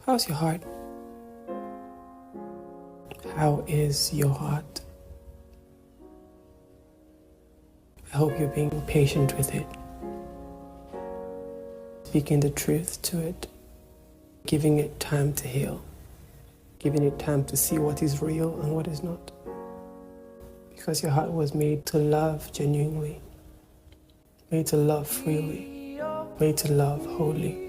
How's your heart? How is your heart? I hope you're being patient with it, speaking the truth to it, giving it time to heal, giving it time to see what is real and what is not. Because your heart was made to love genuinely, made to love freely, made to love wholly.